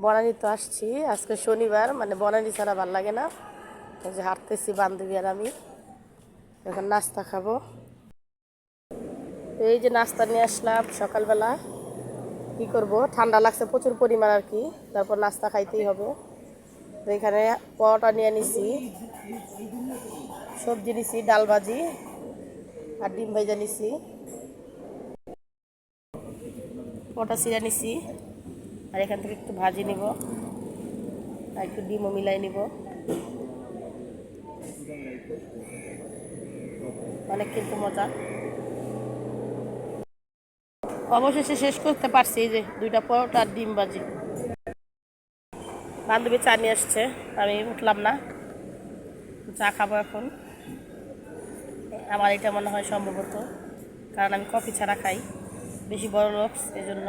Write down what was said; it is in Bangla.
বনানী তো আসছি, আজকে শনিবার, মানে বনানী ছাড়া ভাল লাগে না। এই যে হাঁটতেছি বান্ধবী আর আমি, এখন নাস্তা খাবো। এই যে নাস্তা নিয়ে আসলাম সকালবেলা। কি করব, ঠান্ডা লাগছে প্রচুর পরিমাণ আর কি, তারপর নাস্তা খাইতেই হবে। তো এখানে পরোটা নিয়ে নিছি, সবজি নিছি, ডাল ভাজি আর ডিম ভাজা নিছি, পরোটা চিরা নিছি। আর এখান থেকে একটু ভাজি নিব আর একটু ডিমও মিলাই নিব। অনেক কিন্তু মজা। অবশেষে শেষ করতে পারছি, এই যে 2টা পরোটা আর ডিম ভাজি। বান্ধবী চা নিয়ে আসছে, আমি উঠলাম না, চা খাবো এখন। আমার এটা মনে হয় সম্ভবত, কারণ আমি কফি ছাড়া খাই, বেশি বড় লোক এই জন্য।